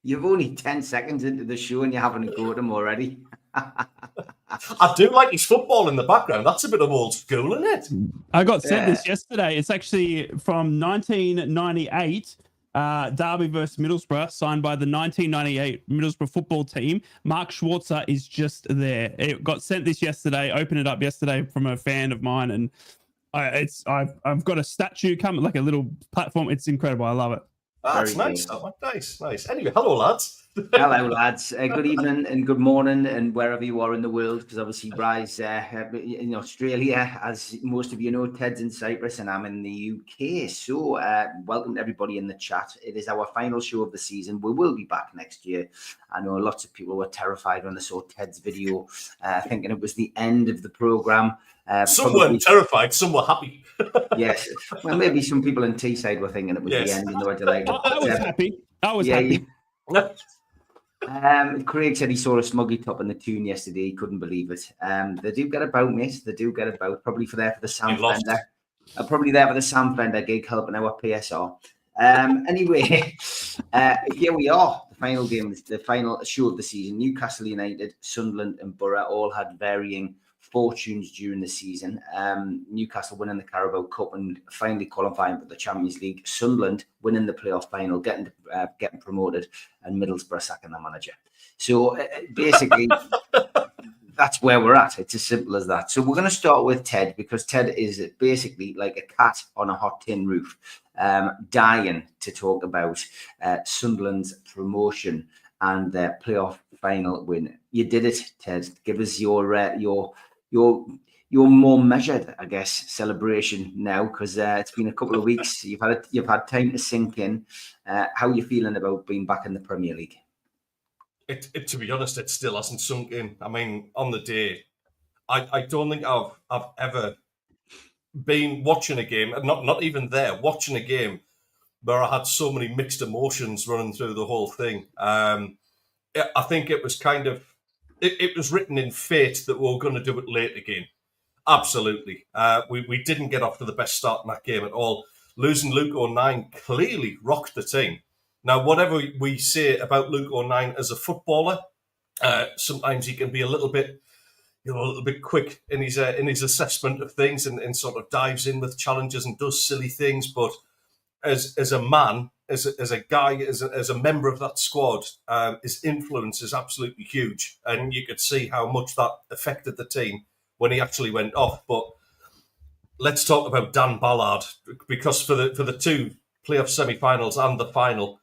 You've only 10 seconds into the show and you're having a go at him already. I do like his football in the background. That's a bit of old school, isn't it? I got sent this yesterday. It's actually from 1998. Derby versus Middlesbrough, signed by the 1998 Middlesbrough football team. Mark Schwarzer is just there. It got sent this yesterday. Opened it up yesterday from a fan of mine, and I've got a statue coming, like a little platform. It's incredible. I love it. That's nice. Nice. Anyway, hello lads. Hello, lads. Good evening and good morning, and wherever you are in the world, because obviously Bry's in Australia, as most of you know. Ted's in Cyprus, and I'm in the UK. So, welcome to everybody in the chat. It is our final show of the season. We will be back next year. I know lots of people were terrified when they saw Ted's video, thinking it was the end of the program. Some weren't terrified, some were happy. Yes, well, maybe some people in Teesside were thinking it was the end. And they were delighted. I was happy. happy. Craig said he saw a smuggy top in the tune yesterday. He couldn't believe it. They do get about, mate. They do get about. Probably for the Sam Fender. Probably there for the Sam Fender gig, helping our PSR. Anyway, here we are. The final game, the final show of the season. Newcastle United, Sunderland, and Borough all had varying fortunes during the season. Newcastle winning the Carabao Cup and finally qualifying for the Champions League. Sunderland winning the playoff final, getting promoted, and Middlesbrough sacking the manager. So basically, that's where we're at. It's as simple as that. So we're going to start with Ted, because Ted is basically like a cat on a hot tin roof, dying to talk about Sunderland's promotion and their playoff final win. You did it, Ted. Give us your more measured, I guess, celebration now, because it's been a couple of weeks. You've had time to sink in. How are you feeling about being back in the Premier League? To be honest, it still hasn't sunk in. I mean, on the day, I don't think I've ever been watching a game, not even there, watching a game where I had so many mixed emotions running through the whole thing. I think it was kind of, it was written in fate that we were going to do it late again. Absolutely. We didn't get off to the best start in that game at all. Losing Luke O'Nien clearly rocked the team. Now, whatever we say about Luke O'Nien as a footballer, sometimes he can be a little bit quick in his assessment of things and sort of dives in with challenges and does silly things. But as a man, as a guy, as a member of that squad, his influence is absolutely huge, and you could see how much that affected the team when he actually went off. But let's talk about Dan Ballard, because for the two playoff semi-finals and the final,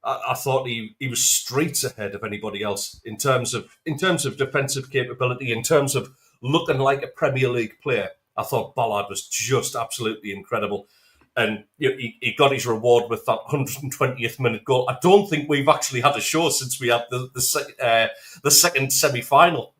I thought he was streets ahead of anybody else in terms of defensive capability, in terms of looking like a Premier League player. I thought Ballard was just absolutely incredible. And he got his reward with that 120th minute goal. I don't think we've actually had a show since we had the second semi-final.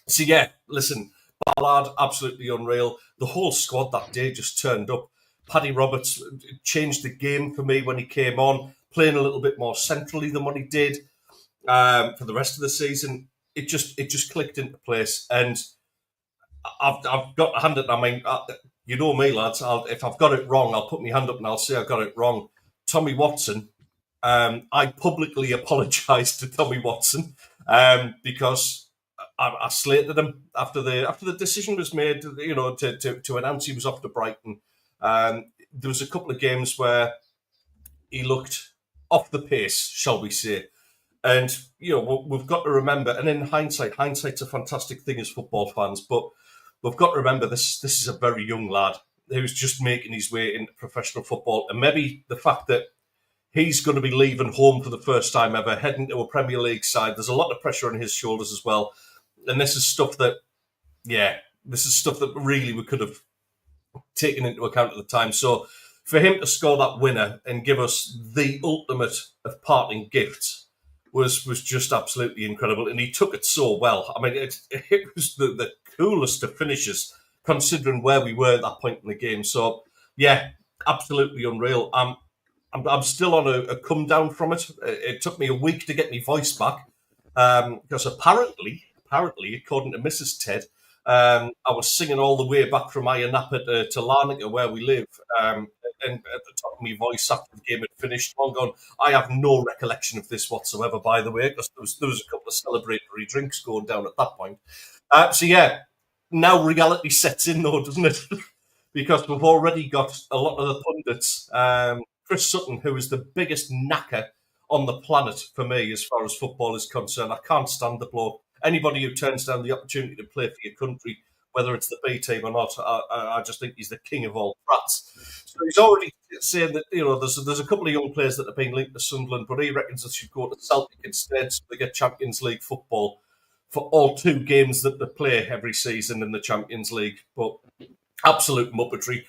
So yeah, listen, Ballard, absolutely unreal. The whole squad that day just turned up. Paddy Roberts changed the game for me when he came on, playing a little bit more centrally than what he did for the rest of the season. It just clicked into place, and I've got to hand it. I mean, you know me, lads. If I've got it wrong, I'll put my hand up and I'll say I got it wrong. Tommy Watson. I publicly apologised to Tommy Watson because I slated him after the decision was made. To announce he was off to Brighton. There was a couple of games where he looked off the pace, shall we say. And, we've got to remember, and in hindsight's a fantastic thing as football fans, but we've got to remember this is a very young lad who's just making his way into professional football. And maybe the fact that he's going to be leaving home for the first time ever, heading to a Premier League side, there's a lot of pressure on his shoulders as well. And this is stuff that really we could have taken into account at the time. So for him to score that winner and give us the ultimate of parting gifts was just absolutely incredible. And he took it so well. I mean, it was the coolest of finishes considering where we were at that point in the game. So yeah, absolutely unreal. I'm still on a come down from it. It took me a week to get my voice back because apparently, according to Mrs. Ted, I was singing all the way back from Iron Napa to Larnaca, where we live, and at the top of my voice after the game had finished. I'm going, I have no recollection of this whatsoever, by the way, because there was a couple of celebratory drinks going down at that point. So yeah, now reality sets in though, doesn't it? Because we've already got a lot of the pundits. Chris Sutton, who is the biggest knacker on the planet for me as far as football is concerned. I can't stand the bloke. Anybody who turns down the opportunity to play for your country, whether it's the B team or not, I just think he's the king of all brats. So he's already saying that, you know, there's a couple of young players that have been linked to Sunderland, but he reckons they should go to Celtic instead so they get Champions League football for all 2 games that they play every season in the Champions League. But absolute muppetry.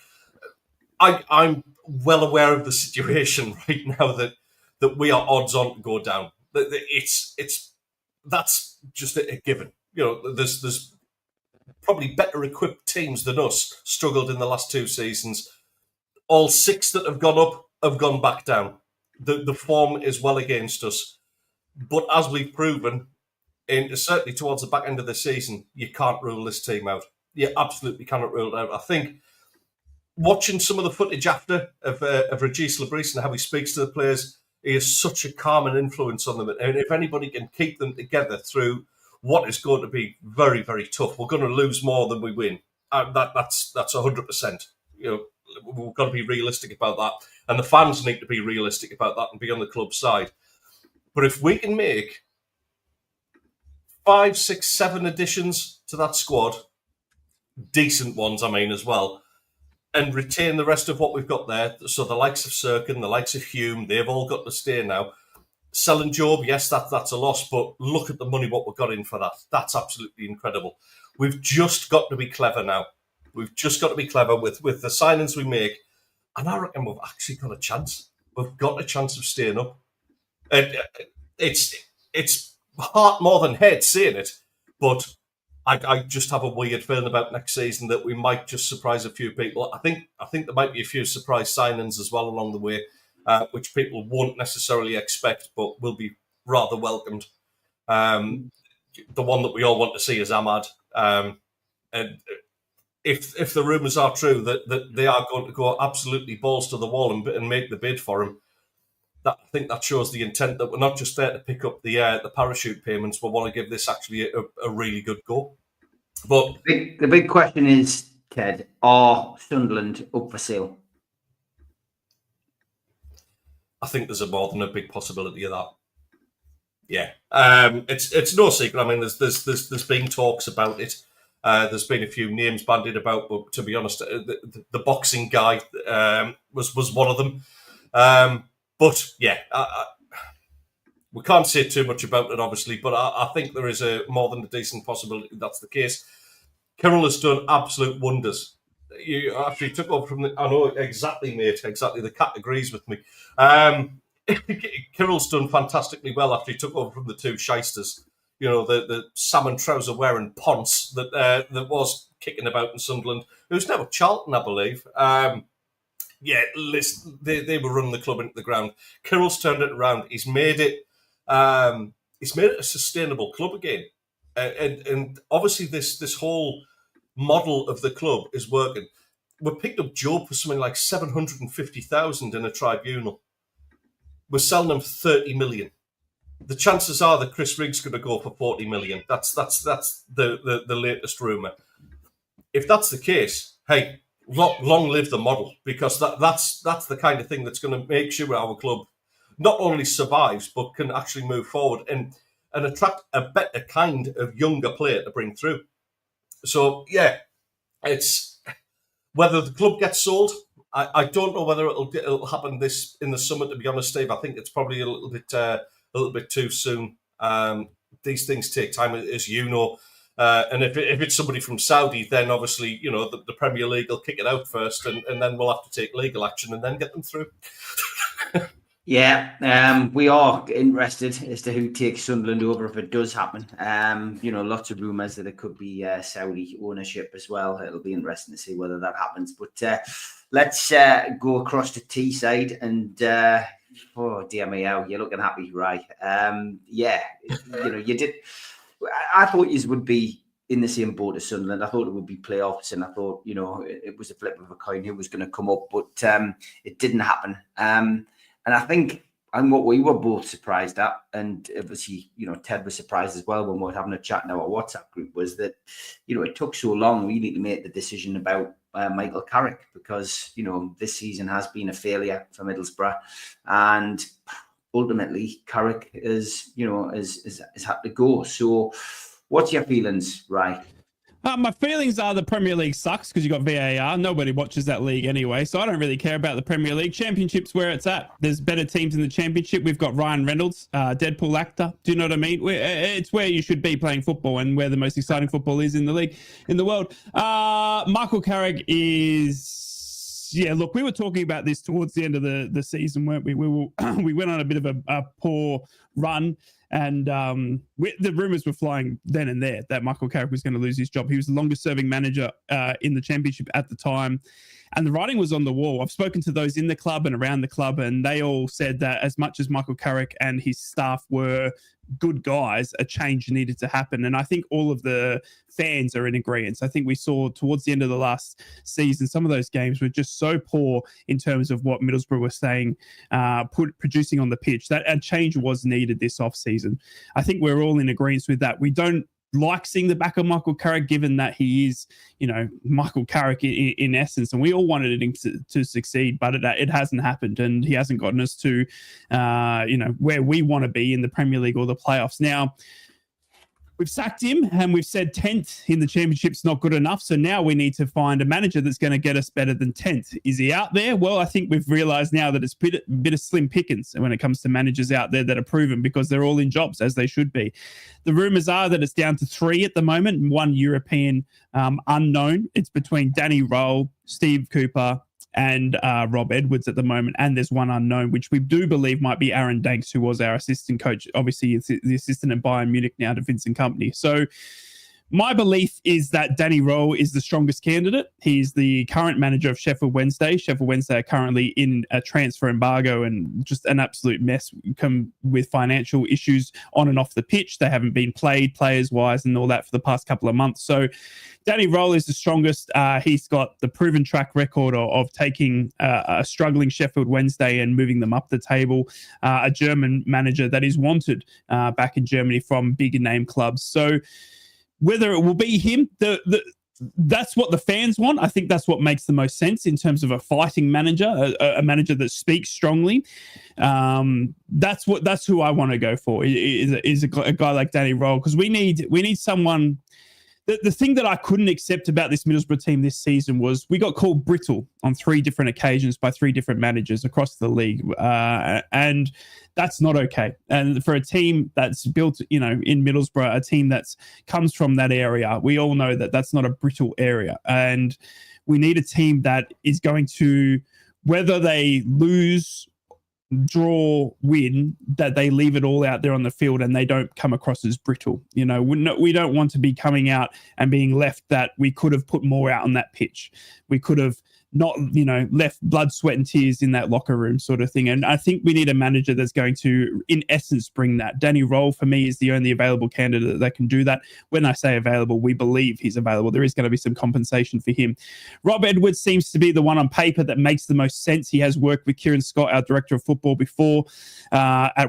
I'm well aware of the situation right now that we are odds on to go down. That's just a given. You know, there's probably better equipped teams than us struggled in the last 2 seasons. All 6 that have gone up have gone back down. The form is well against us. But as we've proven, certainly towards the back end of the season, you can't rule this team out. You absolutely cannot rule it out. I think watching some of the footage after of Regis Labrise and how he speaks to the players, he has such a calming influence on them. And if anybody can keep them together through what is going to be very, very tough, we're going to lose more than we win. That's 100%. You know, we've got to be realistic about that. And the fans need to be realistic about that and be on the club side. But if we can make 5, 6, 7 additions to that squad, decent ones, I mean, as well, and retain the rest of what we've got there. So the likes of Sirkin, the likes of Hume, they've all got to stay now. Selling Job, yes, that's a loss, but look at the money what we've got in for that. That's absolutely incredible. We've just got to be clever now. We've just got to be clever with the signings we make. And I reckon we've actually got a chance. We've got a chance of staying up. And it's heart more than head saying it, but I just have a weird feeling about next season that we might just surprise a few people. I think there might be a few surprise signings as well along the way, which people won't necessarily expect, but will be rather welcomed. The one that we all want to see is Ahmad. And if the rumours are true that they are going to go absolutely balls to the wall and make the bid for him, I think that shows the intent that we're not just there to pick up the parachute payments. We want to give this actually a really good go. But the big question is, Ted, are Sunderland up for sale? I think there's more than a big possibility of that. Yeah, it's no secret. I mean, there's been talks about it. There's been a few names bandied about, but to be honest, the boxing guy was one of them. But yeah, we can't say too much about it, obviously, but I think there is a more than a decent possibility that's the case. Kirill has done absolute wonders. After he took over from I know exactly, mate, exactly. The cat agrees with me. Kirill's done fantastically well after he took over from the 2 shysters. You know, the salmon trouser wearing Ponce that was kicking about in Sunderland, who's now at Charlton, I believe. Yeah, listen, they were running the club into the ground. Kirill's turned it around. He's made it a sustainable club again. And obviously this whole model of the club is working. We picked up Job for something like 750,000 in a tribunal. We're selling him 30 million. The chances are that Chris Riggs going to go for 40 million. That's the latest rumour. If that's the case, hey, long live the model, because that's the kind of thing that's going to make sure our club not only survives but can actually move forward and attract a better kind of younger player to bring through. So yeah, it's whether the club gets sold. I don't know whether it'll happen this in the summer. To be honest, Steve, I think it's probably a little bit too soon. These things take time, as you know. And if it's somebody from Saudi, then obviously, you know, the Premier League will kick it out first, and then we'll have to take legal action and then get them through. Yeah, we are interested as to who takes Sunderland over if it does happen. You know, lots of rumours that it could be Saudi ownership as well. It'll be interesting to see whether that happens. But let's go across to Teesside and oh dear me, you're looking happy, right? Yeah, you know, you did. I thought you would be in the same boat as Sunderland. I thought it would be playoffs, and I thought, it was a flip of a coin who was going to come up, but it didn't happen. And I think, and what we were both surprised at, and obviously, Ted was surprised as well when we were having a chat in our WhatsApp group, was that, it took so long really to make the decision about Michael Carrick, because, this season has been a failure for Middlesbrough, and ultimately Carrick is had to go. So what's your feelings, right? My feelings are the Premier League sucks because you got VAR. Nobody watches that league anyway, so I don't really care about the Premier League. Championship's where it's at. There's better teams in the Championship. We've got Ryan Reynolds, Deadpool actor. Do you know what I mean? It's where you should be playing football and where the most exciting football is in the league, in the world. Michael Carrick is... Yeah, look, we were talking about this towards the end of the season, weren't we? We went on a bit of a poor run. And the rumours were flying then and there that Michael Carrick was going to lose his job. He was the longest-serving manager in the Championship at the time. And the writing was on the wall. I've spoken to those in the club and around the club, and they all said that as much as Michael Carrick and his staff were good guys, a change needed to happen. And I think all of the fans are in agreement. I think we saw towards the end of the last season, some of those games were just so poor in terms of what Middlesbrough were saying, producing on the pitch. That a change was needed this off-season. I think we're all in agreement with that. We don't like seeing the back of Michael Carrick, given that he is, Michael Carrick in essence, and we all wanted him to succeed, but it hasn't happened, and he hasn't gotten us to, where we want to be in the Premier League or the playoffs. Now, we've sacked him, and we've said 10th in the Championship's not good enough. So now we need to find a manager that's going to get us better than 10th. Is he out there? Well, I think we've realised now that it's a bit of slim pickings when it comes to managers out there that are proven, because they're all in jobs, as they should be. The rumours are that it's down to 3 at the moment, one European unknown. It's between Danny Rowe, Steve Cooper, and Rob Edwards at the moment, and there's one unknown, which we do believe might be Aaron Danks, who was our assistant coach. Obviously, it's the assistant at Bayern Munich now to Vincent Kompany. So my belief is that Danny Rowe is the strongest candidate. He's the current manager of Sheffield Wednesday. Sheffield Wednesday are currently in a transfer embargo and just an absolute mess, come with financial issues on and off the pitch. They haven't been played players-wise and all that for the past couple of months. So Danny Rowe is the strongest. He's got the proven track record of taking a struggling Sheffield Wednesday and moving them up the table, a German manager that is wanted back in Germany from bigger name clubs. So whether it will be him, that's what the fans want. I think that's what makes the most sense in terms of a fighting manager, a manager that speaks strongly. That's who I want to go for. Is a guy like Danny Rowe, because we need someone. The thing that I couldn't accept about this Middlesbrough team this season was we got called brittle on 3 different occasions by 3 different managers across the league. And that's not okay. And for a team that's built, in Middlesbrough, a team that comes from that area, we all know that that's not a brittle area. And we need a team that is going to, whether they lose, draw, win, that they leave it all out there on the field and they don't come across as brittle. We don't want to be coming out and being left that we could have put more out on that pitch. We could have not, left blood, sweat and tears in that locker room sort of thing. And I think we need a manager that's going to, in essence, bring that. Danny Rowe, for me, is the only available candidate that can do that. When I say available, we believe he's available. There is going to be some compensation for him. Rob Edwards seems to be the one on paper that makes the most sense. He has worked with Kieran Scott, our director of football, before,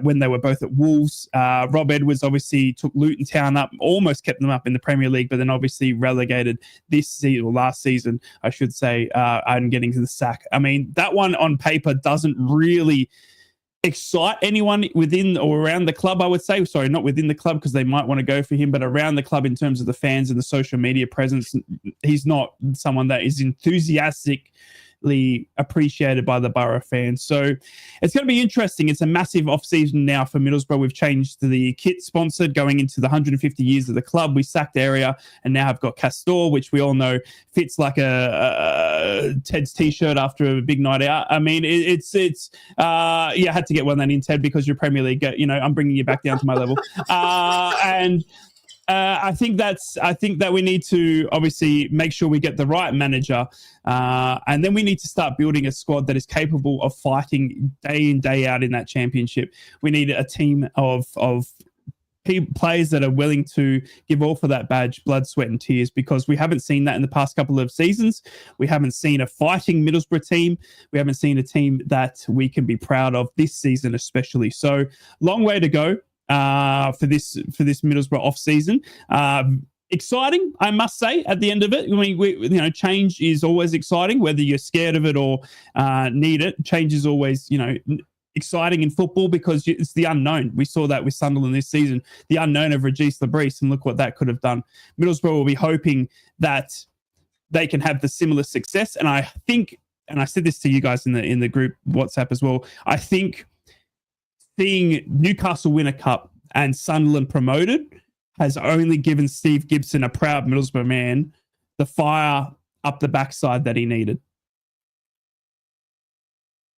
when they were both at Wolves. Rob Edwards obviously took Luton Town up, almost kept them up in the Premier League, but then obviously relegated this season, or last season, I should say, and getting to the sack. I mean, that one on paper doesn't really excite anyone within or around the club, I would say. Sorry, not within the club, because they might want to go for him, but around the club in terms of the fans and the social media presence, he's not someone that is enthusiastically appreciated by the Borough fans. So it's going to be interesting. It's a massive off-season now for Middlesbrough. We've changed the kit sponsored going into the 150 years of the club. We sacked Area and now have got Castor, which we all know fits like a Ted's t-shirt after a big night out. I mean, I had to get one that in, Ted, because you're Premier League. I'm bringing you back down to my level. I think that we need to obviously make sure we get the right manager, and then we need to start building a squad that is capable of fighting day in, day out in that Championship. We need a team of players that are willing to give all for that badge, blood, sweat, and tears, because we haven't seen that in the past couple of seasons. We haven't seen a fighting Middlesbrough team. We haven't seen a team that we can be proud of this season, especially. So long way to go for this Middlesbrough off season. Exciting, I must say. At the end of it, I mean, change is always exciting, whether you're scared of it or need it. Change is always, exciting in football because it's the unknown. We saw that with Sunderland this season, the unknown of Regis Labrise, and look what that could have done. Middlesbrough will be hoping that they can have the similar success. And I think, and I said this to you guys in the group WhatsApp as well, I think seeing Newcastle win a cup and Sunderland promoted has only given Steve Gibson, a proud Middlesbrough man, the fire up the backside that he needed.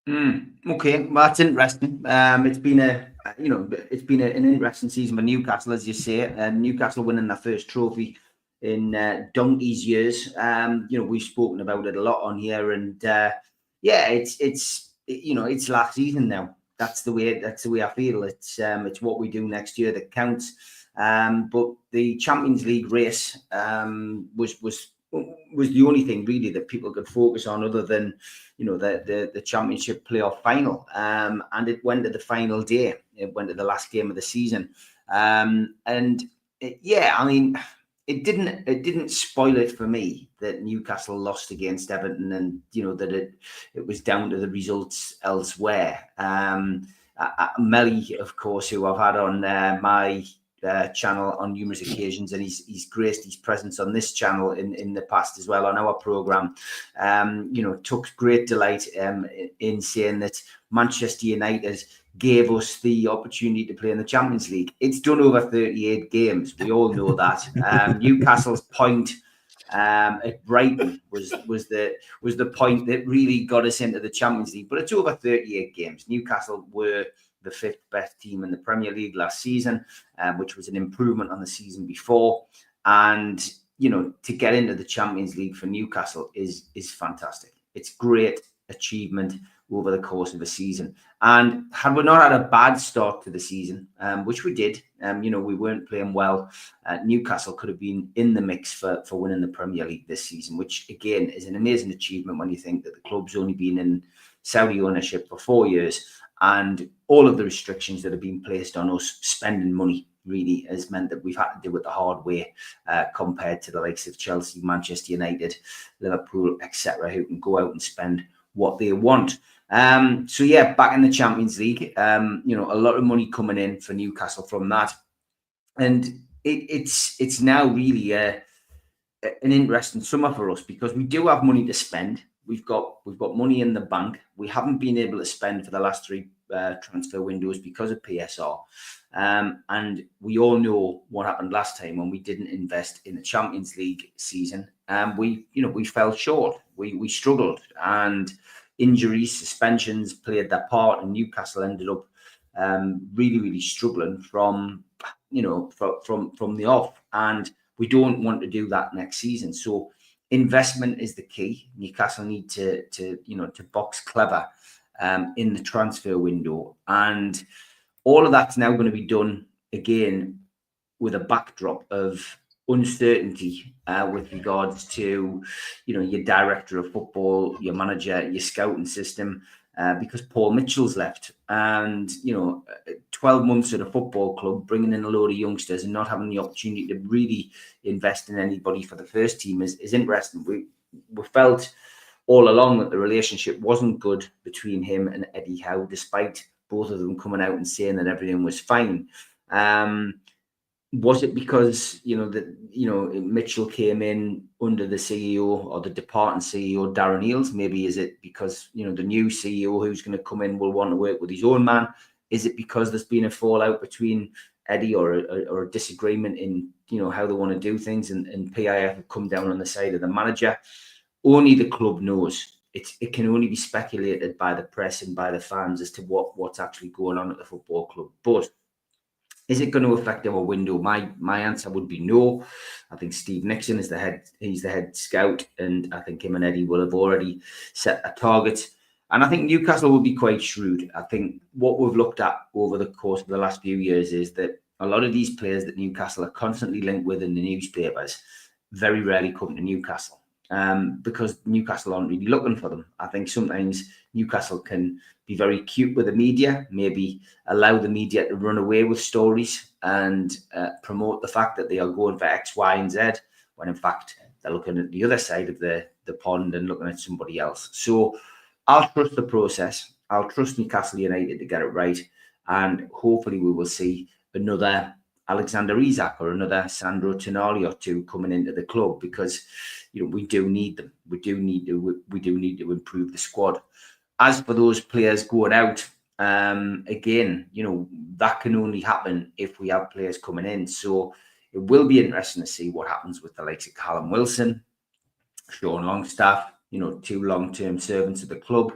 Okay, well, that's interesting. It's been an interesting season for Newcastle, as you say. Newcastle winning their first trophy in donkey's years. We've spoken about it a lot on here, and it's last season now. That's the way I feel. It's what we do next year that counts. But the Champions League race was the only thing really that people could focus on, other than the Championship playoff final, and it went to the final day. It went to the last game of the season, it didn't spoil it for me that Newcastle lost against Everton, and that it was down to the results elsewhere. Melly, of course, who I've had on my channel on numerous occasions, and he's graced his presence on this channel in the past as well on our program, took great delight in saying that Manchester United gave us the opportunity to play in the Champions League. It's done over 38 games. We all know that. Newcastle's point at Brighton was the point that really got us into the Champions League, but it's over 38 games. Newcastle were the fifth best team in the Premier League last season, which was an improvement on the season before. And to get into the Champions League for Newcastle is fantastic. It's great achievement over the course of a season. And had we not had a bad start to the season, which we did, we weren't playing well, Newcastle could have been in the mix for winning the Premier League this season, which again is an amazing achievement when you think that the club's only been in Saudi ownership for 4 years, and all of the restrictions that have been placed on us spending money really has meant that we've had to do it the hard way, compared to the likes of Chelsea, Manchester United, Liverpool, etc., who can go out and spend what they want. Back in the Champions League, a lot of money coming in for Newcastle from that, and it's now really an interesting summer for us, because we do have money to spend. We've got money in the bank. We haven't been able to spend for the last three transfer windows because of PSR, and we all know what happened last time when we didn't invest in the Champions League season. We fell short. We struggled, and injuries, suspensions played their part, and Newcastle ended up really, really struggling from the off. And we don't want to do that next season. So investment is the key. Newcastle need to box clever in the transfer window, and all of that's now going to be done again with a backdrop of uncertainty with regards to your director of football, your manager, your scouting system, because Paul Mitchell's left, and 12 months at a football club, bringing in a load of youngsters and not having the opportunity to really invest in anybody for the first team is interesting. We felt all along that the relationship wasn't good between him and Eddie Howe, despite both of them coming out and saying that everything was fine. Was it because Mitchell came in under the CEO or the departing CEO Darren Eales? Maybe is it because the new CEO who's going to come in will want to work with his own man? Is it because there's been a fallout between Eddie or a disagreement in how they want to do things, and PIF have come down on the side of the manager? Only the club knows. It can only be speculated by the press and by the fans as to what's actually going on at the football club. But is it going to affect our window? My answer would be no. I think Steve Nixon is he's the head scout, and I think him and Eddie will have already set a target. And I think Newcastle will be quite shrewd. I think what we've looked at over the course of the last few years is that a lot of these players that Newcastle are constantly linked with in the newspapers very rarely come to Newcastle because Newcastle aren't really looking for them. I think sometimes Newcastle can be very cute with the media, maybe allow the media to run away with stories and promote the fact that they are going for X, Y, and Z, when in fact they're looking at the other side of the pond and looking at somebody else. So I'll trust the process. I'll trust Newcastle United to get it right. And hopefully we will see another Alexander Isak or another Sandro Tonali or two coming into the club, because we do need them. We do need to improve the squad. As for those players going out, again, that can only happen if we have players coming in. So it will be interesting to see what happens with the likes of Callum Wilson, Sean Longstaff, two long-term servants of the club.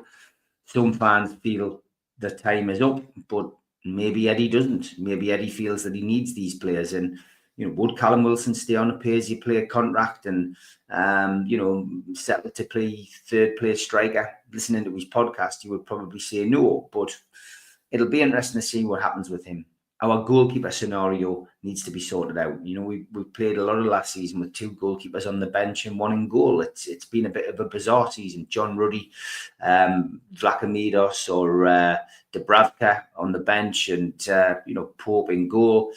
Some fans feel the time is up, but maybe Eddie doesn't. Maybe Eddie feels that he needs these players. And, would Callum Wilson stay on a pay-as-you-play contract and, settle to play third-place striker? Listening to his podcast, you would probably say no, but it'll be interesting to see what happens with him. Our goalkeeper scenario needs to be sorted out. We played a lot of last season with two goalkeepers on the bench and one in goal. It's been a bit of a bizarre season. John Ruddy, Vlachomidos or Dubravka on the bench, and Pope in goal.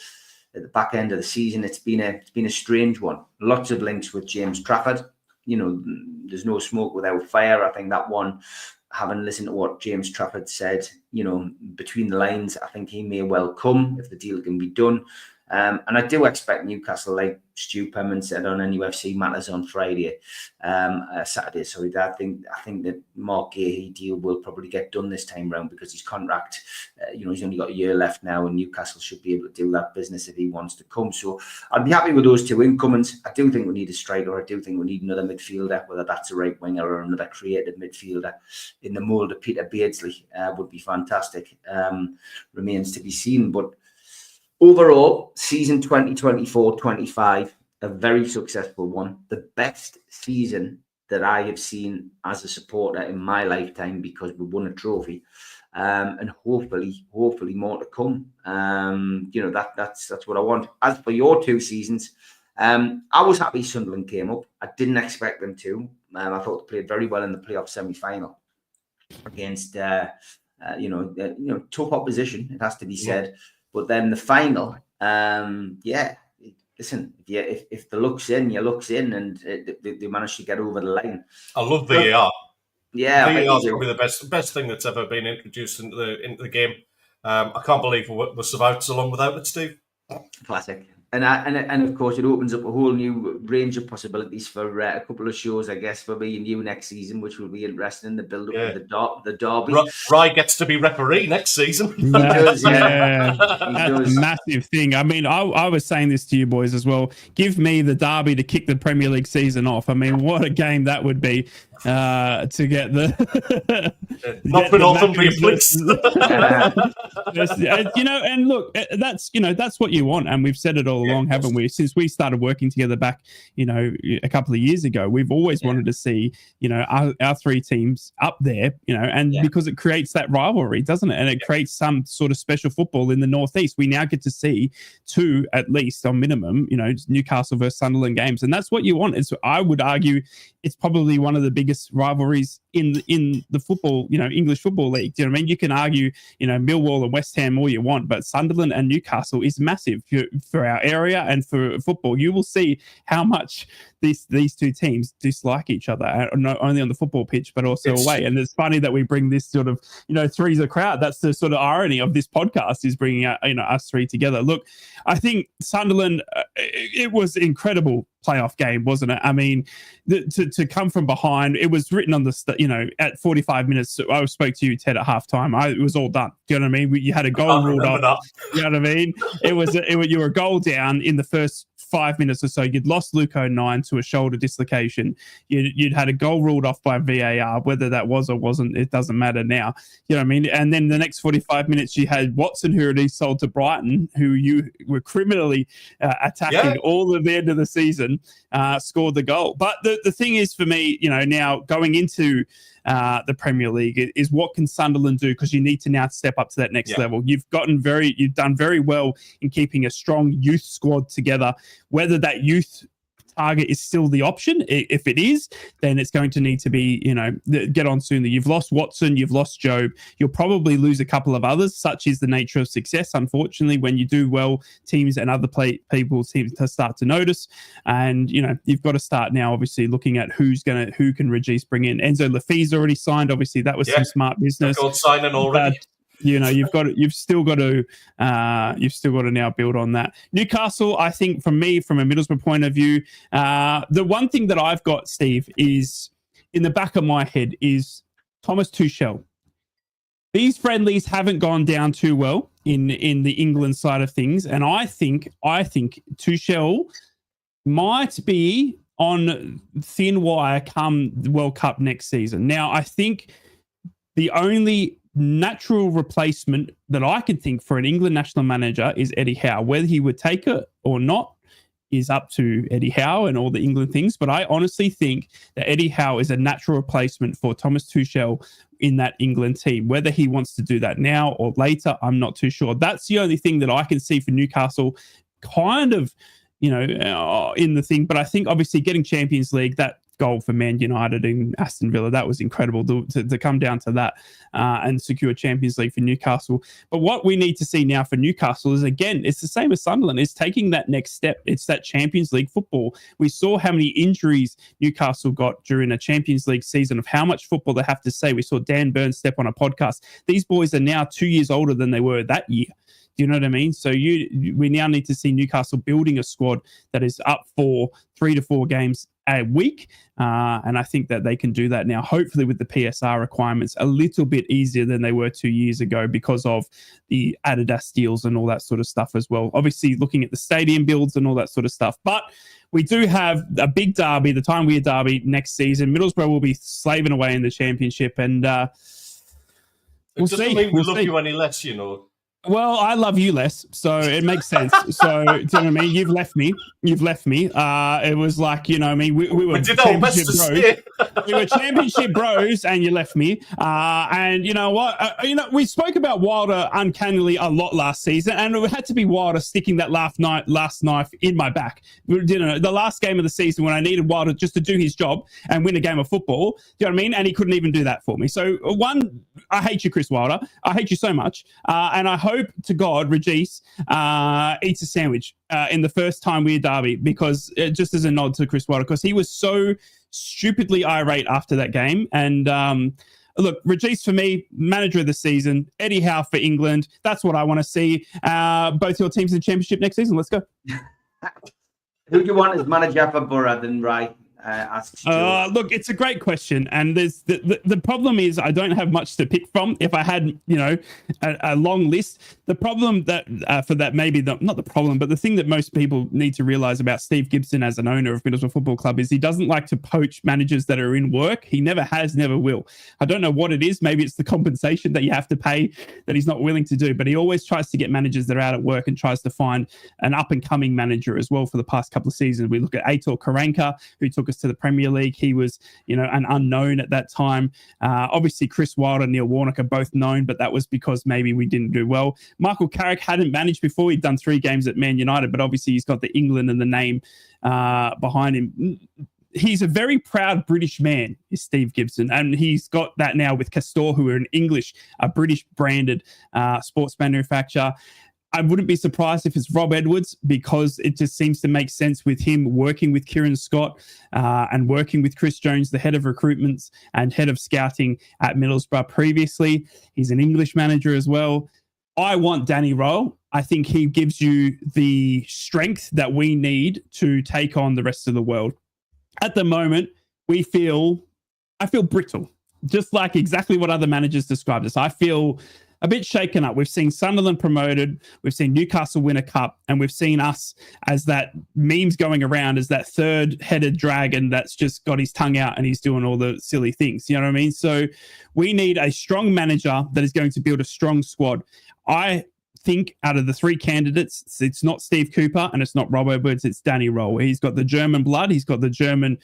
At the back end of the season, it's been a strange one. Lots of links with James Trafford. There's no smoke without fire. I think that one, having listened to what James Trafford said, between the lines, I think he may well come if the deal can be done. And I do expect Newcastle, like Stu Penman said on NUFC Matters on Saturday. I think that Mark Gahey deal will probably get done this time round, because his contract, he's only got a year left now, and Newcastle should be able to do that business if he wants to come. So I'd be happy with those two incomings. I do think we need a striker. I do think we need another midfielder, whether that's a right winger or another creative midfielder in the mould of Peter Beardsley would be fantastic. Remains to be seen, but overall, season 2024-25, a very successful one. The best season that I have seen as a supporter in my lifetime, because we won a trophy, and hopefully more to come. That's what I want. As for your two seasons, I was happy Sunderland came up. I didn't expect them to. I thought they played very well in the playoff semi-final against tough opposition, it has to be said. Yeah. But then the final, listen, if the luck's in, your luck's in, and they managed to get over the line. I love VAR. Yeah, VAR is probably the best thing that's ever been introduced into the game. I can't believe we're survived so long without it, Steve. Classic. And of course, it opens up a whole new range of possibilities for a couple of shows, I guess, for me and you next season, which will be interesting in the build-up to the derby. Rye gets to be referee next season. He does, yeah. That's a massive thing. I mean, I was saying this to you boys as well. Give me the derby to kick the Premier League season off. I mean, what a game that would be to get the... Not for Northumbria, please. And look, that's what you want. And we've said it all along, haven't we? Since we started working together back, a couple of years ago, we've always wanted to see, our three teams up there, because it creates that rivalry, doesn't it? And it creates some sort of special football in the Northeast. We now get to see two, at least on minimum, Newcastle versus Sunderland games. And that's what you want. I would argue it's probably one of the biggest rivalries in the football, English Football League. Do you know what I mean? You can argue, Millwall and West Ham all you want, but Sunderland and Newcastle is massive for our area and for football. You will see how much these two teams dislike each other, not only on the football pitch but also away. And it's funny that we bring this sort of three's a crowd. That's the sort of irony of this podcast, is bringing out us three together. Look, I think Sunderland, it was incredible playoff game, wasn't it? I mean, to come from behind, it was written on the at 45 minutes. I spoke to you, Ted, at halftime. It was all done. Do you know what I mean? You had a goal ruled off. You know what I mean? You were a goal down in the first 5 minutes or so. You'd lost Luke O'Nien to a shoulder dislocation. You'd had a goal ruled off by VAR. Whether that was or wasn't, it doesn't matter now. You know what I mean? And then the next 45 minutes, you had Watson, who had sold to Brighton, who you were criminally attacking all of the end of the season, scored the goal. But the thing is, for me, now going into the Premier League is what can Sunderland do, because you need to now step up to that next level. You've done very well in keeping a strong youth squad together. Whether that youth target is still the option, if it is, then it's going to need to be, get on sooner. You've lost Watson, you've lost Job, you'll probably lose a couple of others. Such is the nature of success, unfortunately. When you do well, teams and other people seem to start to notice, and you've got to start now obviously looking at who can Regis bring in. Enzo Lafay's already signed, obviously that was some smart business. Signing already. You've still got to now build on that. Newcastle, I think, from a Middlesbrough point of view, the one thing that I've got, Steve, is in the back of my head is Thomas Tuchel. These friendlies haven't gone down too well in the England side of things, and I think Tuchel might be on thin wire come the World Cup next season. Now, I think the only natural replacement that I can think for an England national manager is Eddie Howe. Whether he would take it or not is up to Eddie Howe and all the England things. But I honestly think that Eddie Howe is a natural replacement for Thomas Tuchel in that England team. Whether he wants to do that now or later, I'm not too sure. That's the only thing that I can see for Newcastle kind of, in the thing. But I think obviously getting Champions League, that goal for Man United and Aston Villa, that was incredible to come down to that and secure Champions League for Newcastle. But what we need to see now for Newcastle is, again, it's the same as Sunderland, is taking that next step. It's that Champions League football. We saw how many injuries Newcastle got during a Champions League season, of how much football they have to say. We saw Dan Burns step on a podcast. These boys are now 2 years older than they were that year. Do you know what I mean? So we now need to see Newcastle building a squad that is up for 3 to 4 games a week. And I think that they can do that now, hopefully with the PSR requirements a little bit easier than they were 2 years ago because of the Adidas deals and all that sort of stuff as well. Obviously looking at the stadium builds and all that sort of stuff. But we do have a big derby, the Time Weir derby next season. Middlesbrough will be slaving away in the championship, and we'll see. It doesn't mean we love you any less, Well, I love you less, so it makes sense. So, do you know what I mean? You've left me. It was like, we were championship bros. We were championship bros, and you left me. And you know what? We spoke about Wilder uncannily a lot last season, and it had to be Wilder sticking that last knife in my back. The last game of the season when I needed Wilder just to do his job and win a game of football. Do you know what I mean? And he couldn't even do that for me. So, I hate you, Chris Wilder. I hate you so much, and I hope to God Regis eats a sandwich in the first Time Weir derby, because just as a nod to Chris Wilder, because he was so stupidly irate after that game. And look, Regis for me, manager of the season. Eddie Howe for England. That's what I want to see. Both your teams in the championship next season. Let's go. Who do you want as manager for Borough then, Ray? Look, it's a great question, and there's the problem is I don't have much to pick from. If I had, a long list, the problem that for that maybe not the problem, but the thing that most people need to realize about Steve Gibson as an owner of Middlesbrough Football Club is he doesn't like to poach managers that are in work. He never has, never will. I don't know what it is. Maybe it's the compensation that you have to pay that he's not willing to do. But he always tries to get managers that are out at work and tries to find an up and coming manager as well. For the past couple of seasons, we look at Aitor Karanka, who took us to the Premier League. He was, an unknown at that time. Obviously, Chris Wilder and Neil Warnock are both known, but that was because maybe we didn't do well. Michael Carrick hadn't managed before. He'd done 3 games at Man United, but obviously he's got the England and the name behind him. He's a very proud British man, is Steve Gibson, and he's got that now with Castor, who are a British branded sports manufacturer. I wouldn't be surprised if it's Rob Edwards, because it just seems to make sense with him working with Kieran Scott and working with Chris Jones, the head of recruitments and head of scouting at Middlesbrough previously. He's an English manager as well. I want Danny Rowe. I think he gives you the strength that we need to take on the rest of the world. At the moment, I feel brittle, just like exactly what other managers described us. I feel a bit shaken up. We've seen Sunderland promoted, we've seen Newcastle win a cup, and we've seen us as that memes going around as that third-headed dragon that's just got his tongue out and he's doing all the silly things. You know what I mean? So we need a strong manager that is going to build a strong squad. I think out of the three candidates, it's not Steve Cooper and it's not Rob Edwards, it's Danny Rowe. He's got the German blood. He's got the German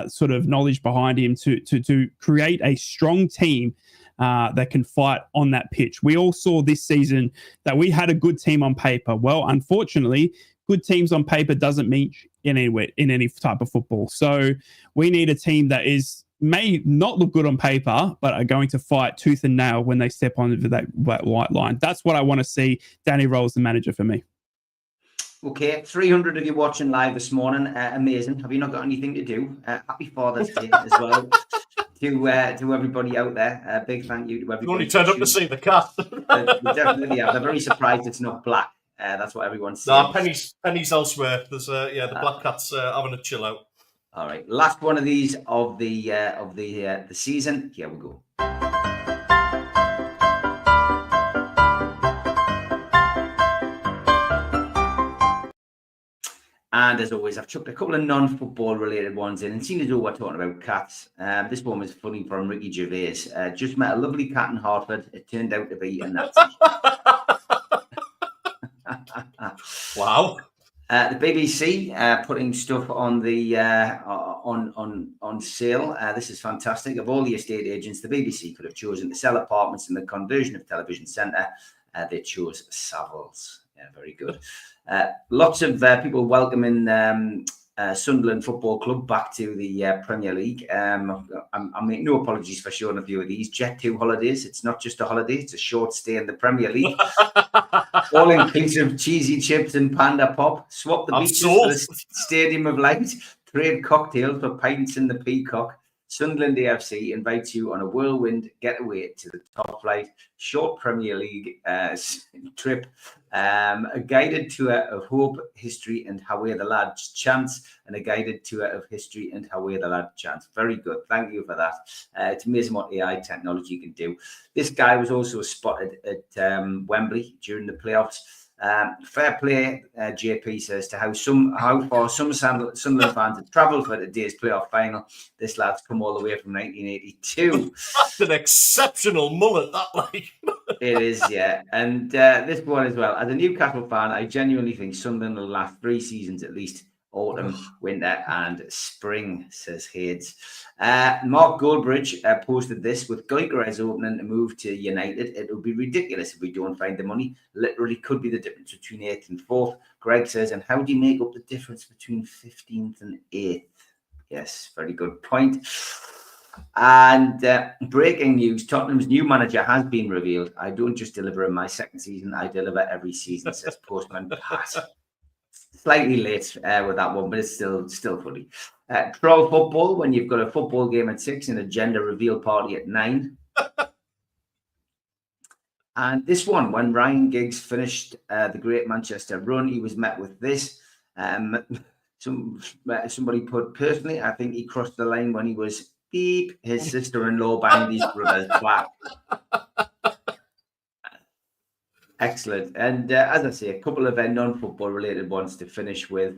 sort of knowledge behind him to create a strong team that can fight on that pitch. We all saw this season that we had a good team on paper. Well, unfortunately, good teams on paper doesn't mean in any type of football. So we need a team that may not look good on paper, but are going to fight tooth and nail when they step onto that white line. That's what I want to see. Danny Rowe's the manager for me. Okay, 300 of you watching live this morning. Amazing. Have you not got anything to do? Happy Father's Day as well to everybody out there. Big thank you to everybody. You only turned up to see the cat. They definitely are. They're very surprised it's not black. That's what everyone's saying. No, pennies elsewhere. There's the black cat's having a chill out. All right, last one of these of the season. Here we go. And as always, I've chucked a couple of non-football related ones in. And seeing as though we're talking about cats, this one was funny from Ricky Gervais. Just met a lovely cat in Hartford. It turned out to be a Nazi. Wow. The BBC putting stuff on the on sale. This is fantastic. Of all the estate agents, the BBC could have chosen to sell apartments in the conversion of television centre. They chose Savills. Yeah, very good. Lots of people welcoming Sunderland Football Club back to the Premier League. I make no apologies for showing a few of these. Jet2 holidays. It's not just a holiday. It's a short stay in the Premier League. All-inclusive cheesy chips and panda pop. Swap the beaches for the Stadium of Light. Trade cocktails for pints in the Peacock. Sunderland AFC invites you on a whirlwind getaway to the top flight. Short Premier League trip. A guided tour of hope, history, and how we're the lads chance. And a guided tour of history and how we're the lads chance. Very good. Thank you for that. It's amazing what AI technology can do. This guy was also spotted at Wembley during the playoffs. Fair play, JP says, to how far some Sunderland fans have travelled for today's playoff final. This lad's come all the way from 1982. That's an exceptional mullet, that like. It is, yeah. And this one as well. As a Newcastle fan, I genuinely think Sunderland will last 3 seasons at least. Autumn, winter, and spring, says Hades. Mark Goldbridge posted this. With Gyökeres opening to move to United, it would be ridiculous if we don't find the money. Literally could be the difference between 8th and 4th. Greg says, and how do you make up the difference between 15th and 8th? Yes, very good point. And breaking news, Tottenham's new manager has been revealed. I don't just deliver in my second season, I deliver every season, says Postman Pat. Slightly late with that one, but it's still funny. Troll football, when you've got a football game at 6 and a gender reveal party at 9. And this one, when Ryan Giggs finished the Great Manchester run, he was met with this. Somebody put, personally, I think he crossed the line when he was beep, his sister-in-law banged his brother's back. Excellent. And as I say, a couple of non-football related ones to finish with.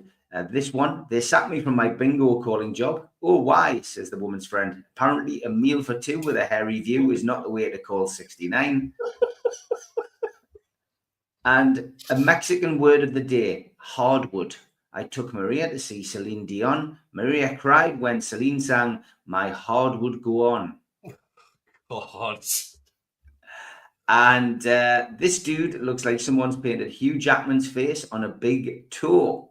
This one, they sacked me from my bingo calling job. Oh, why, says the woman's friend. Apparently a meal for 2 with a hairy view is not the way to call 69. And a Mexican word of the day, hardwood. I took Maria to see Celine Dion. Maria cried when Celine sang, my heart would go on. God. And this dude looks like someone's painted Hugh Jackman's face on a big toe.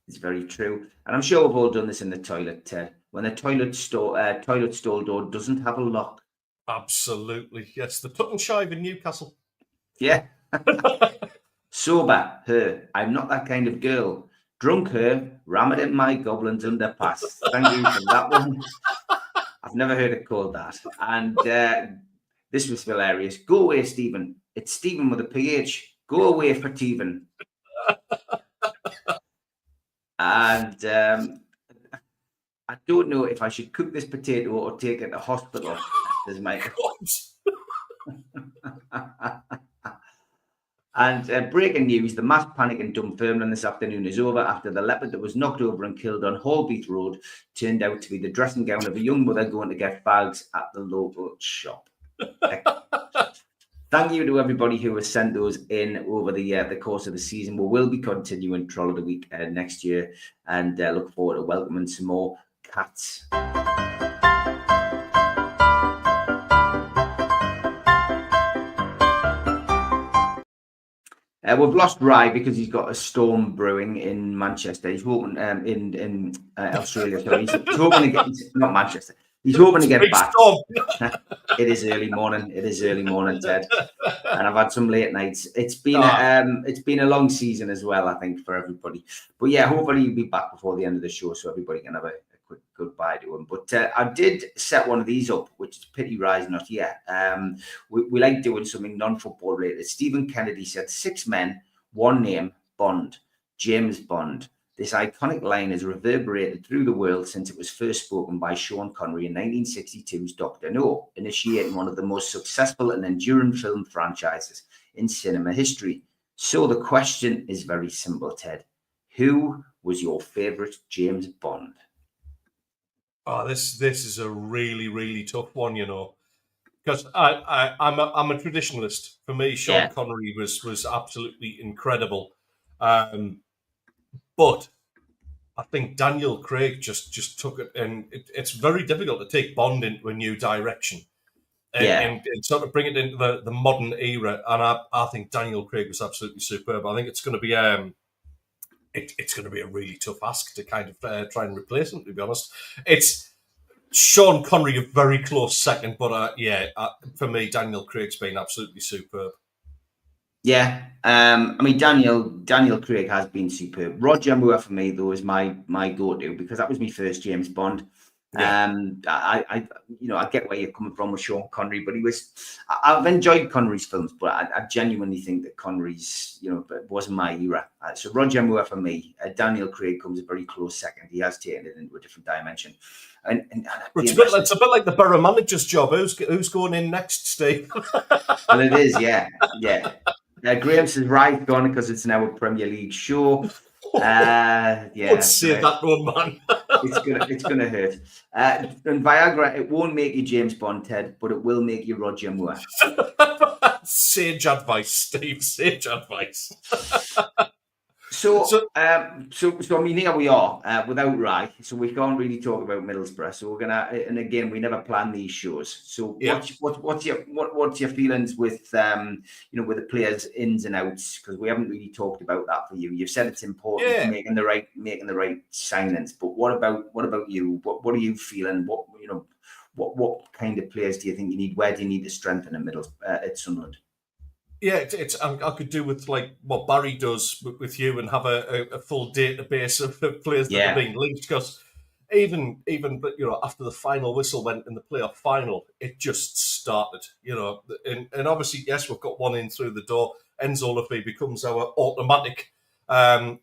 It's very true. And I'm sure we've all done this in the toilet, Ted. When the toilet stall door doesn't have a lock. Absolutely. Yes, the Put and Shive in Newcastle. Yeah. Sober, her. I'm not that kind of girl. Drunk, her. Ram it in my goblin's underpass. Thank you for that one. I've never heard it called that. And this was hilarious. Go away, Stephen. It's Stephen with a PH. Go away for Stephen. And I don't know if I should cook this potato or take it to hospital. There's my... And breaking news, the mass panic in Dunfermline this afternoon is over after the leopard that was knocked over and killed on Holbeath Road turned out to be the dressing gown of a young mother going to get fags at the local shop. Thank you to everybody who has sent those in over the course of the season. We will be continuing Troll of the Week next year, and look forward to welcoming some more cats. We've lost Rye because he's got a storm brewing in Manchester. He's hoping in Australia. So he's hoping to get not Manchester. He's hoping to get back. It is early morning. It is early morning, Ted, and I've had some late nights. It's been a long season as well, I think, for everybody. But yeah, hopefully he'll be back before the end of the show, so everybody can have a quick goodbye to him. But I did set one of these up, which is pity Rye's not here. We like doing something non-football related. Stephen Kennedy said 6 men, 1 name, Bond, James Bond. This iconic line has reverberated through the world since it was first spoken by Sean Connery in 1962's Dr. No, initiating one of the most successful and enduring film franchises in cinema history. So the question is very simple, Ted. Who was your favourite James Bond? Oh, this is a really, really tough one, you know, because I'm a traditionalist. For me, Sean Connery was absolutely incredible. But I think Daniel Craig just took it, and it's very difficult to take Bond into a new direction and sort of bring it into the modern era. And I think Daniel Craig was absolutely superb. I think it's going to be it's going to be a really tough ask to kind of try and replace him, to be honest. It's Sean Connery, a very close second, but for me, Daniel Craig's been absolutely superb. Yeah, I mean Daniel Craig has been superb. Roger Moore for me though is my go-to because that was my first James Bond. Yeah. I get where you're coming from with Sean Connery, but I've enjoyed Connery's films, but I genuinely think that Connery's it wasn't my era. So Roger Moore for me. Daniel Craig comes a very close second. He has taken it into a different dimension. And it's a bit like the Borough manager's job. Who's going in next, Steve? Well, it is, yeah. Graham says right gone because it's now a Premier League show. Let's say that one, man. it's gonna hurt. And Viagra, it won't make you James Bond, Ted, but it will make you Roger Moore. Sage advice, Steve. Sage advice. So I mean, here we are without Rye, so we can't really talk about Middlesbrough. So we're gonna, and again, we never plan these shows. So what's your feelings with with the players' ins and outs? Because we haven't really talked about that for you. You've said it's important making the right signings, but what about you? What are you feeling? What kind of players do you think you need? Where do you need to strengthen at Sunderland? Yeah, I could do with like what Barry does with you and have a full database of players that have been linked. Because even after the final whistle went in the playoff final, it just started. And obviously yes, we've got one in through the door. Enzo Lafay becomes our automatic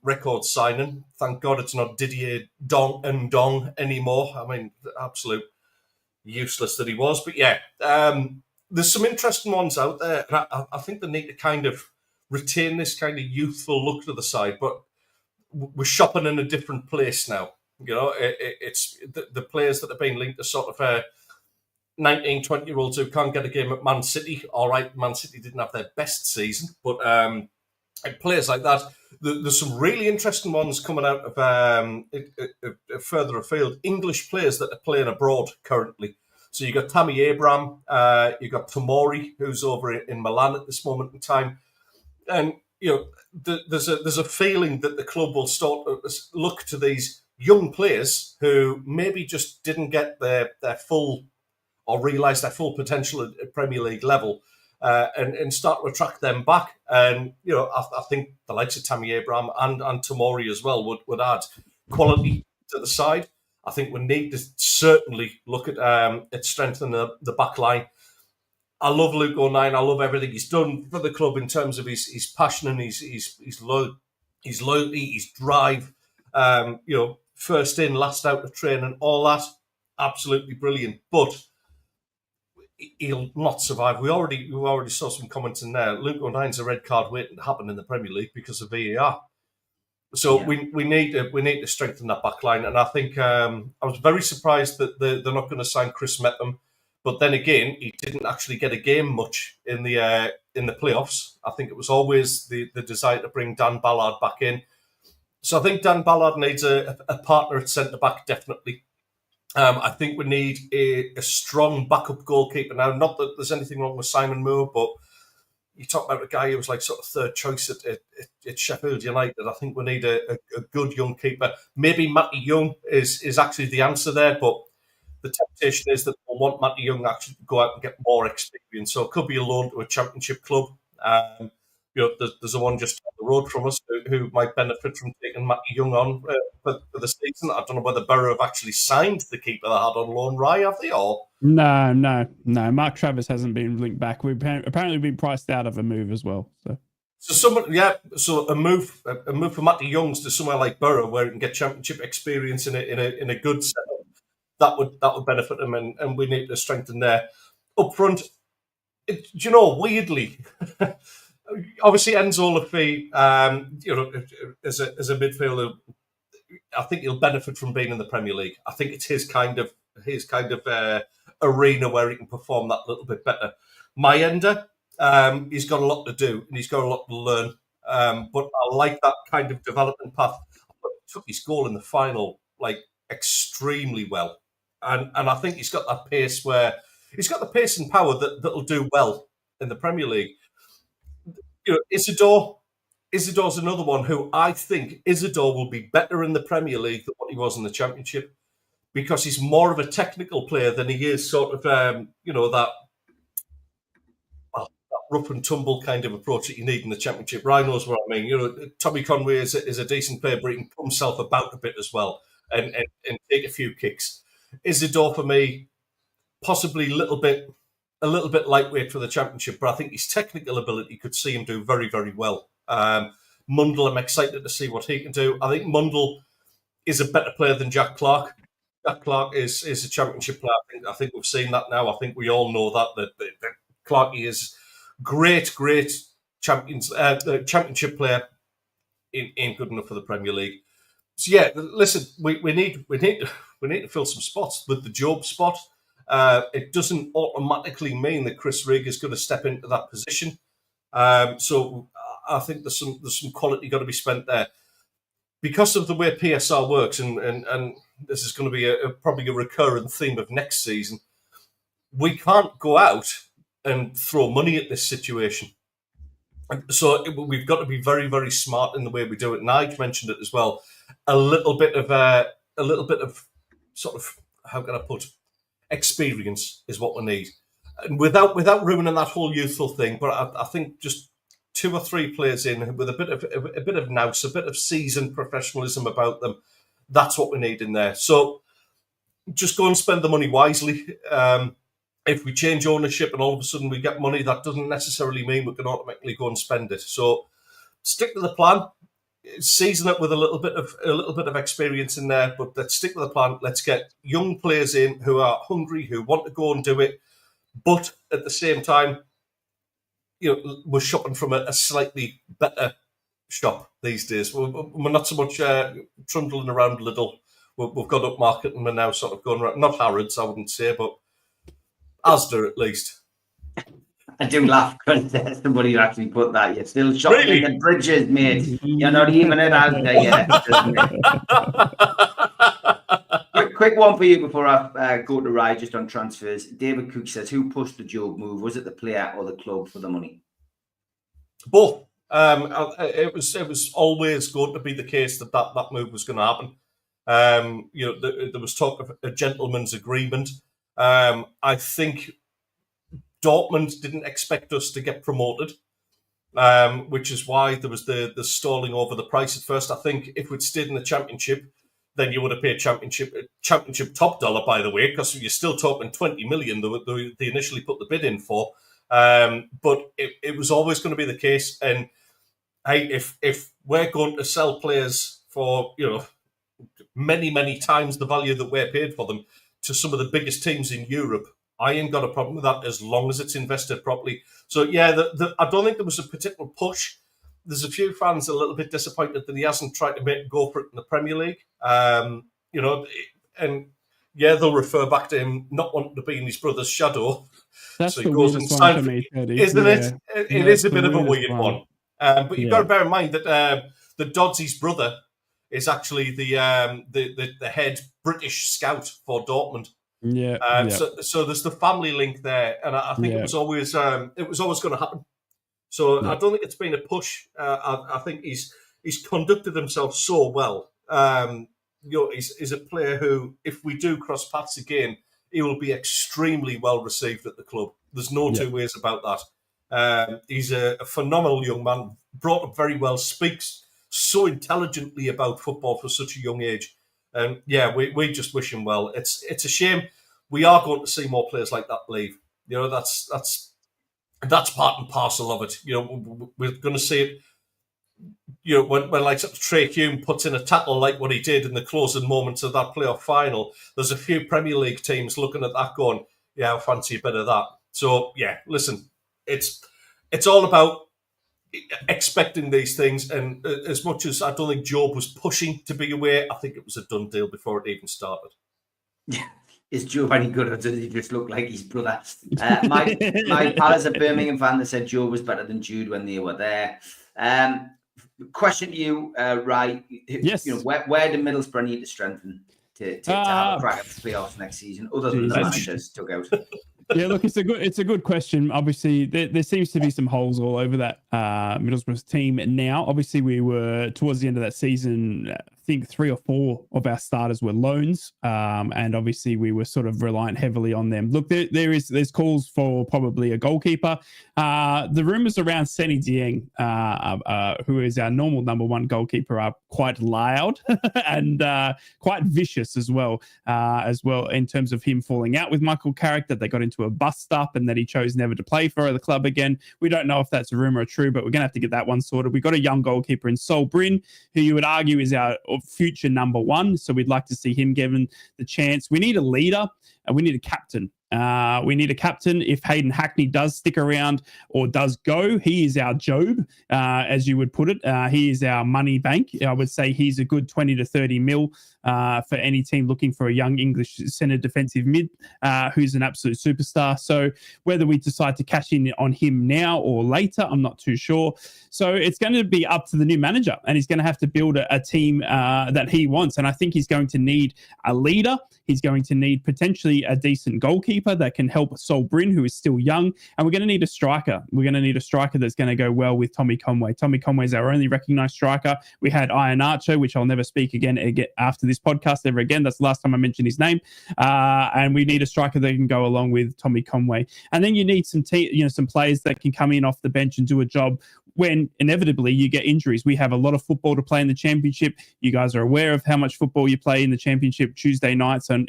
record signing. Thank God it's not Didier Dong anymore. I mean, absolute useless that he was. But yeah. There's some interesting ones out there. And I think they need to kind of retain this kind of youthful look to the side, but we're shopping in a different place now. It's the players that have been linked to sort of 19, 20-year-olds who can't get a game at Man City. All right, Man City didn't have their best season, but players like that. There's some really interesting ones coming out of further afield. English players that are playing abroad currently. So you got Tammy Abraham, you got Tomori, who's over in Milan at this moment in time, and there's a feeling that the club will start to look to these young players who maybe just didn't get their full or realise their full potential at Premier League level, and start to attract them back. And I think the likes of Tammy Abraham and Tomori as well would add quality to the side. I think we need to certainly look at strengthening the back line. I love Luke O'Nien. I love everything he's done for the club in terms of his passion and his loyalty, his drive. First in, last out of training, all that. Absolutely brilliant. But he'll not survive. We already saw some comments in there. Luke O'Nien's a red card waiting to happen in the Premier League because of VAR. So we need to strengthen that back line. And I think I was very surprised that they're not going to sign Chris Mepham But then again, he didn't actually get a game much in the playoffs. I think it was always the desire to bring Dan Ballard back in. So I think Dan Ballard needs a partner at centre-back, definitely. I think we need a strong backup goalkeeper now. Not that there's anything wrong with Simon Moore, but you talk about a guy who was like sort of third choice at Sheffield United. I think we need a good young keeper. Maybe Matty Young is actually the answer there, but the temptation is that we'll want Matty Young actually to go out and get more experience. So it could be a loan to a championship club. There's a one just down the road from us who might benefit from taking Matty Young on for the season. I don't know whether BORO have actually signed the keeper they had on loan. Rye, have they? Or No. Mark Travis hasn't been linked back. We've apparently been priced out of a move as well. So a move for Matty Young's to somewhere like BORO where he can get championship experience in a good setup. That would benefit him, and we need to strengthen there up front. Weirdly, obviously Enzo Lafay, as a midfielder, I think he'll benefit from being in the Premier League. I think it's his kind of arena where he can perform that little bit better. Mayenda, he's got a lot to do and he's got a lot to learn. But I like that kind of development path. He took his goal in the final extremely well. And I think he's got that pace where he's got the pace and power that'll do well in the Premier League. Isidore's another one who I think Isidore will be better in the Premier League than what he was in the Championship, because he's more of a technical player than he is sort of that rough and tumble kind of approach that you need in the Championship. Ryan knows what I mean. Tommy Conway is a decent player, but he can put himself about a bit as well and take a few kicks. Isidore for me, possibly a little bit lightweight for the Championship, but I think his technical ability could see him do very, very well. Mundle, I'm excited to see what he can do. I think Mundle is a better player than Jack Clark. Jack Clark is a Championship player. I think we've seen that now. I think we all know that Clarkie is great Championship player. Ain't good enough for the Premier League. So yeah, listen, we need to fill some spots with the Job spot. It doesn't automatically mean that Chris Rigg is going to step into that position. So I think there's some quality got to be spent there. Because of the way PSR works, and this is going to be probably a recurrent theme of next season, we can't go out and throw money at this situation. So we've got to be very, very smart in the way we do it. Nige mentioned it as well. A little bit of sort of, how can I put, experience is what we need, and without ruining that whole youthful thing. But I think just 2 or 3 players in with a bit of nous, a bit of seasoned professionalism about them. That's what we need in there. So just go and spend the money wisely. If we change ownership and all of a sudden we get money, that doesn't necessarily mean we can automatically go and spend it. So stick to the plan. Season it with a little bit of experience in there, but let's stick to the plan. Let's get young players in who are hungry, who want to go and do it, but at the same time, we're shopping from a slightly better shop these days. We're not so much trundling around Lidl. We've got upmarket and we're now sort of going around, not Harrods, I wouldn't say, but Asda at least. I do laugh when there's somebody who actually put that. You're still shopping Really? at the Bridges, mate. You're not even at Asda yet. Quick one for you before I go to Rye, just on transfers. David Cook says, who pushed the Job move? Was it the player or the club for the money? Both. It was always going to be the case that move was going to happen. There was talk of a gentleman's agreement. I think Dortmund didn't expect us to get promoted, which is why there was the stalling over the price at first. I think if we'd stayed in the Championship, then you would have paid championship top dollar, by the way, because you're still talking 20 million they initially put the bid in for. But it was always going to be the case. And hey, if we're going to sell players for many, many times the value that we're paid for them to some of the biggest teams in Europe, I ain't got a problem with that as long as it's invested properly. So yeah, I don't think there was a particular push. There's a few fans a little bit disappointed that he hasn't tried to go for it in the Premier League. And they'll refer back to him not wanting to be in his brother's shadow. That's so the he goes and weirdest one signs for me, Teddy. isn't it? It is a bit of a weird one. But you've got to bear in mind that the Dodsy's brother is actually the head British scout for Dortmund. So there's the family link there, and I think it was always going to happen. So I don't think it's been a push. I think he's conducted himself so well. He's a player who, if we do cross paths again, he will be extremely well received at the club. There's no two ways about that. He's a phenomenal young man, brought up very well, speaks so intelligently about football for such a young age. And we just wish him well. It's a shame we are going to see more players like that leave. That's part and parcel of it. We're going to see it. When like Trey Hume puts in a tackle like what he did in the closing moments of that playoff final, there's a few Premier League teams looking at that going, I fancy a bit of that. So, listen, it's all about expecting these things. And as much as I don't think Job was pushing to be away, I think it was a done deal before it even started. Yeah. Is Job any good, or does he just look like his brother? My pal is a Birmingham fan that said Job was better than Jude when they were there. Question to you, Rai. Yes. Where do Middlesbrough need to strengthen to have a crack at the playoffs next season, other than the managers took out? Yeah, look, it's a good question. Obviously, there seems to be some holes all over that Middlesbrough team now. Obviously, we were towards the end of that season. I think 3 or 4 of our starters were loans, and obviously we were sort of reliant heavily on them. Look, there's calls for probably a goalkeeper. The rumours around Seny Dieng, who is our normal number 1 goalkeeper, are quite loud and quite vicious as well in terms of him falling out with Michael Carrick, that they got into a bust up and that he chose never to play for the club again. We don't know if that's a rumour or true, but we're going to have to get that one sorted. We've got a young goalkeeper in Sol Brynn, who you would argue is our future number 1. So we'd like to see him given the chance. We need a leader and we need a captain. We need a captain. If Hayden Hackney does stick around or does go, he is our Job, as you would put it. He is our money bank. I would say he's a good 20 to 30 mil for any team looking for a young English centre defensive mid who's an absolute superstar. So whether we decide to cash in on him now or later, I'm not too sure. So it's going to be up to the new manager, and he's going to have to build a team that he wants. And I think he's going to need a leader. He's going to need potentially a decent goalkeeper that can help Sol Brynn, who is still young. And we're going to need a striker. We're going to need a striker that's going to go well with Tommy Conway. Tommy Conway is our only recognised striker. We had Ian Archer, which I'll never speak again after this podcast ever again. That's the last time I mentioned his name. And we need a striker that can go along with Tommy Conway. And then you need some players that can come in off the bench and do a job when inevitably you get injuries. We have a lot of football to play in the championship. You guys are aware of how much football you play in the championship Tuesday nights. And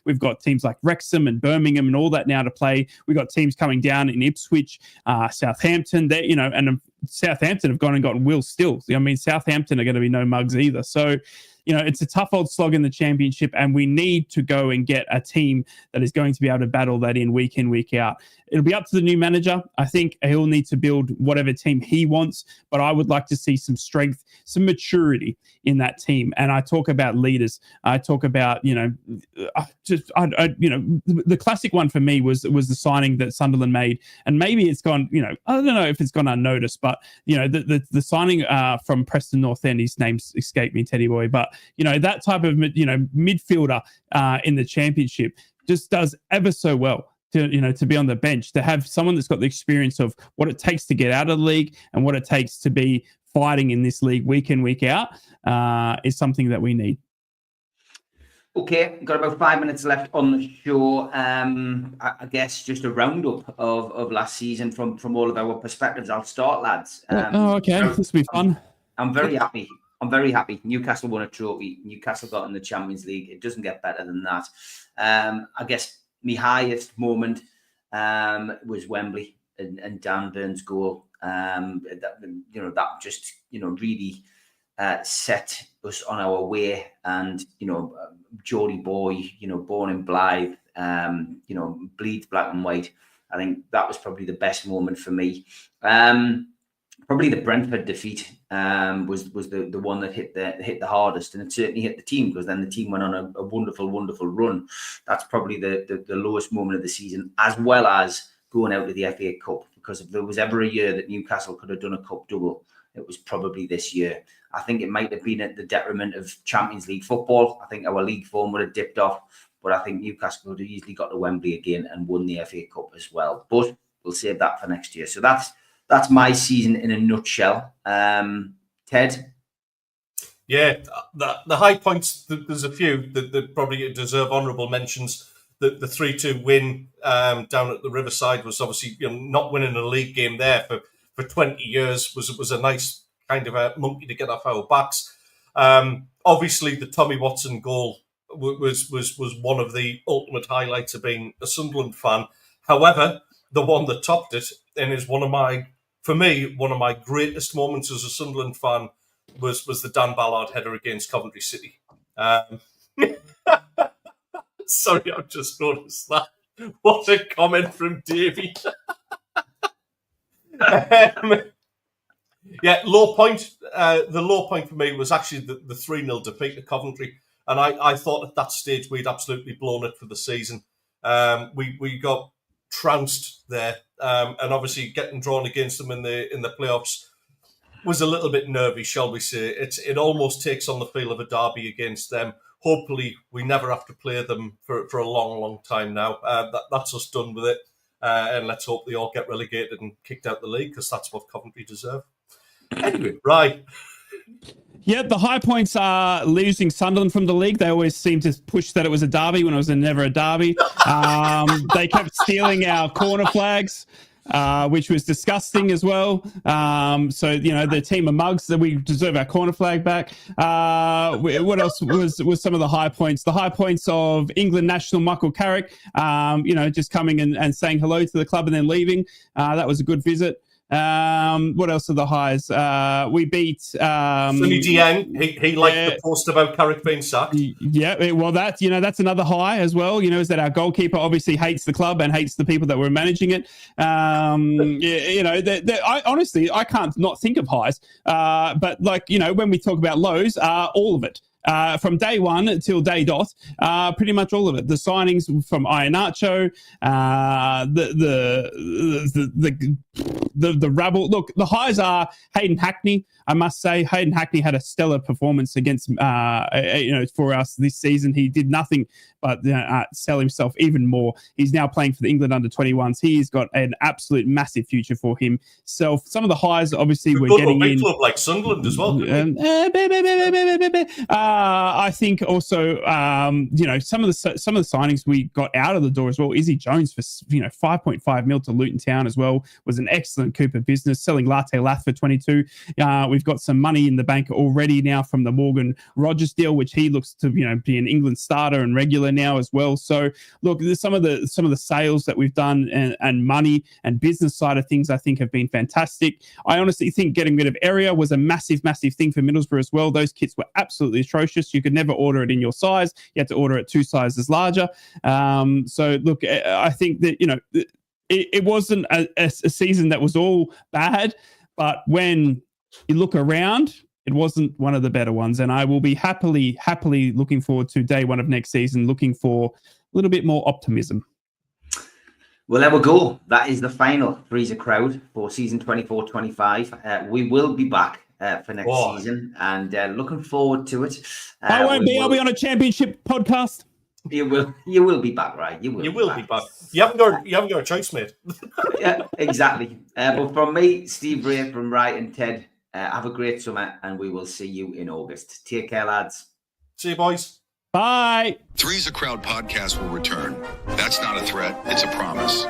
we've got teams like Wrexham and Birmingham and all that now to play. We've got teams coming down in Ipswich, Southampton, and Southampton have gone and gotten Will Still. I mean, Southampton are going to be no mugs either. So, it's a tough old slog in the championship, and we need to go and get a team that is going to be able to battle that in, week out. It'll be up to the new manager. I think he'll need to build whatever team he wants, but I would like to see some strength, some maturity in that team. And I talk about leaders. I talk about, the classic one for me was the signing that Sunderland made. And maybe it's gone, I don't know if it's gone unnoticed, but, the signing from Preston North End, his name's escaped me, Teddy Boy, but, that type of, midfielder in the championship just does ever so well to be on the bench, to have someone that's got the experience of what it takes to get out of the league and what it takes to be fighting in this league week in, week out is something that we need. Okay, got about 5 minutes left on the show. I guess just a roundup of last season from all of our perspectives. I'll start, lads. Okay, this will be fun. I'm very happy. Newcastle won a trophy. Newcastle got in the Champions League. It doesn't get better than that. I guess my highest moment was Wembley and Dan Burn's goal. That just really set us on our way. And Geordie boy, born in Blythe, bleeds black and white. I think that was probably the best moment for me. probably the Brentford defeat was the one that hit the hardest, and it certainly hit the team, because then the team went on a wonderful run. That's probably the lowest moment of the season, as well as going out to the FA Cup, because if there was ever a year that Newcastle could have done a cup double, it was probably this year. I think it might have been at the detriment of Champions League football. I think our league form would have dipped off, but I think Newcastle would have easily got to Wembley again and won the FA Cup as well. But we'll save that for next year. So that's my season in a nutshell. Ted? Yeah, the high points, there's a few that probably deserve honourable mentions. The 3-2 win down at the Riverside was obviously, not winning a league game there for 20 years was a nice kind of a monkey to get off our backs. Obviously, the Tommy Watson goal was one of the ultimate highlights of being a Sunderland fan. However, the one that topped it, and is one of my greatest moments as a Sunderland fan, was the Dan Ballard header against Coventry City. Sorry, I've just noticed that. What a comment from Davey. Yeah, low point. The low point for me was actually the 3-0 defeat to Coventry. And I thought at that stage we'd absolutely blown it for the season. We got trounced there. And obviously getting drawn against them in the playoffs was a little bit nervy, shall we say. It almost takes on the feel of a derby against them. Hopefully we never have to play them for a long time now. That's us done with it. And let's hope they all get relegated and kicked out the league, because that's what Coventry deserve. Anyway, right. Yeah, the high points are losing Sunderland from the league. They always seem to push that it was a derby when it was never a derby. They kept stealing our corner flags, which was disgusting as well. So, the team of mugs, that we deserve our corner flag back. What else was some of the high points? The high points of England national Michael Carrick, just coming and saying hello to the club and then leaving. That was a good visit. What else are the highs? We beat Sonny Dieng. He liked the post about Carrick being sacked. Yeah, well, that's another high as well. Is that our goalkeeper obviously hates the club and hates the people that were managing it. I honestly can't not think of highs. But when we talk about lows, all of it. From day one till day dot, pretty much all of it. The signings from Iheanacho, the rabble. Look, the highs are Hayden Hackney. I must say, Hayden Hackney had a stellar performance against, for us this season. He did nothing but sell himself even more. He's now playing for the England under-21s. He's got an absolute massive future for himself. Some of the highs, obviously, we're getting in. Club like Sunderland as well. I think also, some of the signings we got out of the door as well. Izzy Jones for 5.5 mil to Luton Town as well was an excellent coup of business. Selling Latte Lath for 22. We've got some money in the bank already now from the Morgan Rogers deal, which he looks to be an England starter and regular now as well. So look, there's some of the sales that we've done and money and business side of things I think have been fantastic. I honestly think getting rid of Area was a massive thing for Middlesbrough as well. Those kits were absolutely atrocious. You could never order it in your size. You had to order it 2 sizes larger. So look, I think that it wasn't a season that was all bad, but when you look around, it wasn't one of the better ones. And I will be happily looking forward to day one of next season, looking for a little bit more optimism. Well, there we go. That is the final Freezer Crowd for season 24-25. We will be back for next season, and looking forward to it. I won't be. I'll be on a championship podcast. You will be back, right? You will be back. You haven't got a choice, mate. Yeah, exactly. But from me, Steve Ray, from Wright and Ted, have a great summer, and we will see you in August. Take care, lads. See you, boys. Bye. Three's a Crowd podcast will return. That's not a threat. It's a promise.